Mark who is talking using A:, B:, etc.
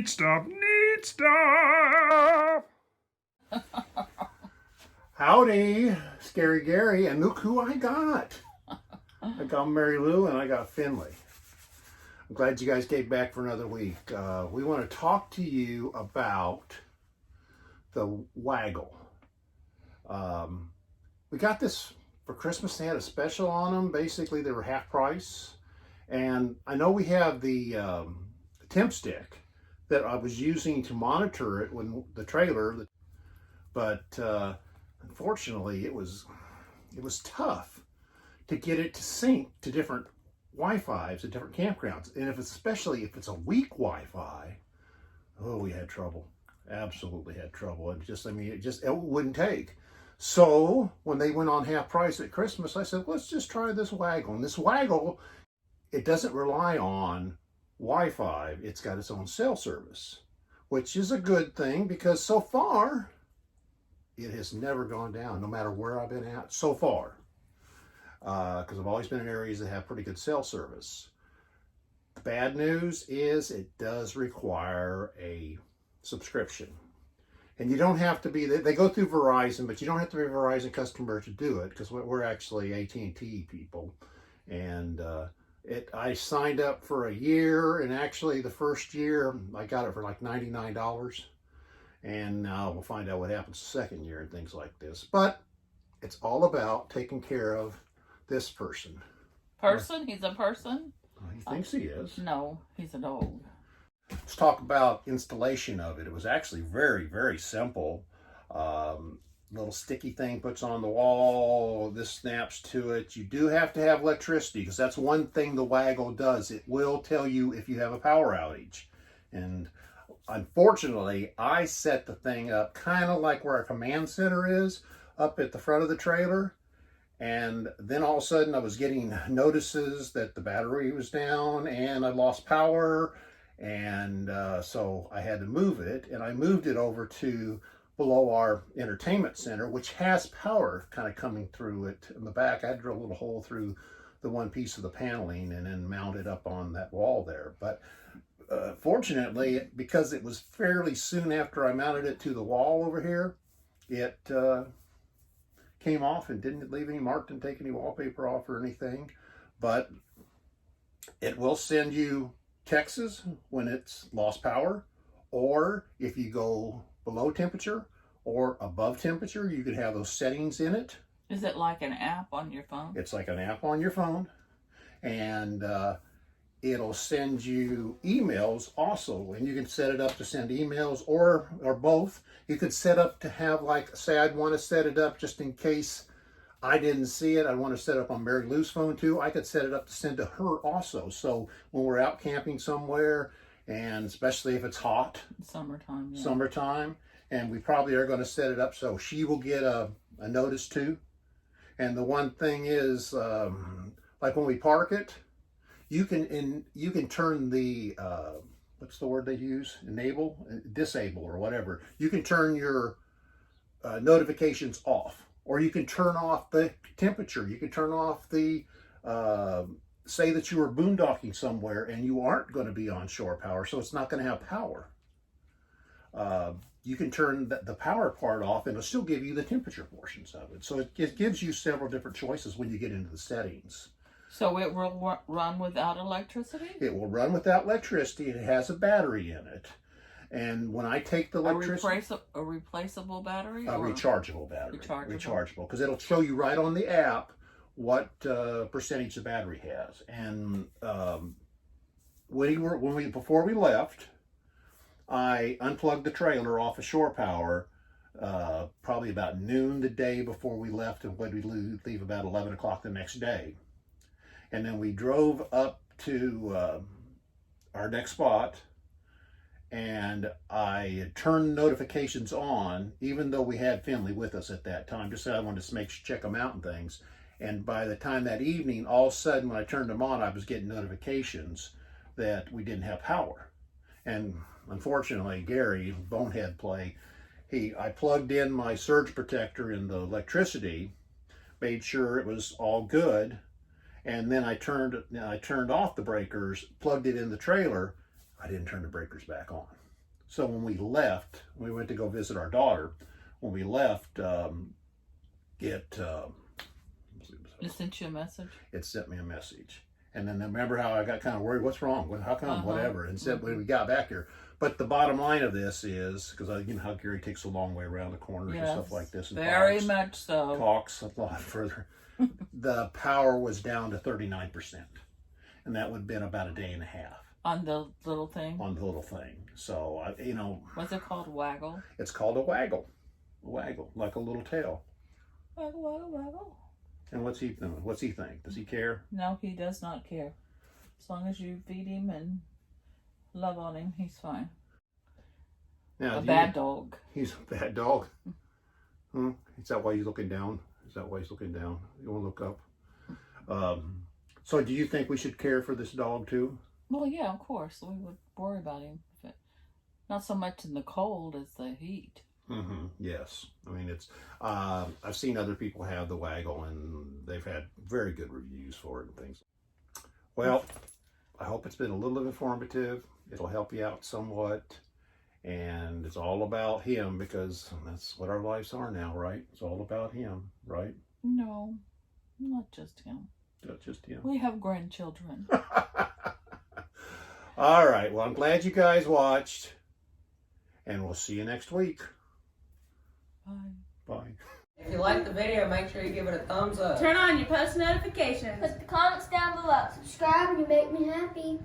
A: Neat stuff, neat stuff. Howdy, Scary Gary, and look who I got. I got Mary Lou and I got Finley. I'm glad you guys came back for another week. We want to talk to you about the Waggle. We got this for Christmas. They had a special on them. Basically, they were half price. And I know we have the temp stick that I was using to monitor it when the trailer, but unfortunately it was tough to get it to sync to different Wi-Fis at different campgrounds. And especially if it's a weak Wi-Fi, oh, we had trouble. Absolutely had trouble. And it wouldn't take. So when they went on half price at Christmas, I said, let's just try this Waggle. And this Waggle, it doesn't rely on Wi-Fi. It's got its own cell service, which is a good thing because so far it has never gone down, no matter where I've been at so far. Because I've always been in areas that have pretty good cell service. The bad news is it does require a subscription. And you don't have to be, they go through Verizon, but you don't have to be a Verizon customer to do it because we're actually AT&T people. And I signed up for a year, and actually the first year I got it for like $99. And now we'll find out what happens the second year and things like this. But it's all about taking care of this person.
B: Person? He's a person?
A: He thinks he is.
B: No, he's a dog.
A: Let's talk about installation of it. It was actually very, very simple. Little sticky thing puts on the wall. This snaps to it. You do have to have electricity because that's one thing the Waggle does. It will tell you if you have a power outage. And unfortunately, I set the thing up kind of like where our command center is, up at the front of the trailer. And then all of a sudden I was getting notices that the battery was down and I lost power. And so I had to move it, and I moved it over to below our entertainment center, which has power kind of coming through it in the back. I had to drill a little hole through the one piece of the paneling and then mount it up on that wall there. But fortunately, because it was fairly soon after I mounted it to the wall over here, it came off and didn't leave any mark, didn't take any wallpaper off or anything. But it will send you texts when it's lost power, or if you go below temperature or above temperature, you could have those settings in it.
B: Is it like an app on your phone?
A: It's like an app on your phone, and it'll send you emails also, and you can set it up to send emails or both. You could set up to have, like, say I'd want to set it up just in case I didn't see it. I want to set up on Mary Lou's phone too. I could set it up to send to her also. So when we're out camping somewhere, and especially if it's hot,
B: summertime, yeah.
A: Summertime, and we probably are going to set it up so she will get a notice too. And the one thing is, like when we park it, you can turn the what's the word they use? Disable or whatever. You can turn your notifications off. Or you can turn off the temperature. You can turn off the, say that you were boondocking somewhere and you aren't going to be on shore power, so it's not going to have power. You can turn the power part off and it'll still give you the temperature portions of it. So it gives you several different choices when you get into the settings.
B: So it will run without electricity?
A: It will run without electricity. It has a battery in it. And when I take the electricity...
B: A replaceable battery?
A: A rechargeable battery.
B: Rechargeable.
A: Because it'll show you right on the app what percentage the battery has. And before we left, I unplugged the trailer off of shore power probably about noon the day before we left, and we'd leave about 11 o'clock the next day. And then we drove up to our next spot, and I turned notifications on, even though we had Finley with us at that time, just so I wanted to check them out and things. And by the time that evening, all of a sudden, when I turned them on, I was getting notifications that we didn't have power. And unfortunately, Gary, bonehead play, I plugged in my surge protector in the electricity, made sure it was all good, and then I turned off the breakers, plugged it in the trailer. I didn't turn the breakers back on. So when we left, we went to go visit our daughter. When we left, it
B: sent you a message?
A: It sent me a message. And then remember how I got kind of worried, what's wrong? How come? Whatever. And said when we got back here. But the bottom line of this is, because you know how Gary takes a long way around the corners and stuff like this. And
B: very much so.
A: Talks a lot further. The power was down to 39%. And that would have been about a day and a half.
B: On the little thing?
A: On the little thing. So, you know.
B: What's it called? Waggle?
A: It's called a waggle. A waggle, like a little tail.
B: Waggle, waggle, waggle.
A: And what's he doing? What's he think? Does he care?
B: No, he does not care. As long as you feed him and love on him, he's fine.
A: Now,
B: a bad dog.
A: He's a bad dog? Is that why he's looking down? Is that why he's looking down? You want to look up? So do you think we should care for this dog too?
B: Well, yeah, of course. We would worry about him. Not so much in the cold as the heat.
A: Yes. I mean, it's, I've seen other people have the Waggle and they've had very good reviews for it and things. Well, I hope it's been a little informative. It'll help you out somewhat. And it's all about him because that's what our lives are now, right? It's all about him, right?
B: No, not just him.
A: Not just him.
B: We have grandchildren.
A: All right. Well, I'm glad you guys watched. And we'll see you next week.
B: Bye.
A: Bye.
C: If you like the video, make sure you give it a thumbs up.
D: Turn on your post notifications.
E: Put the comments down below. Subscribe and you make me happy.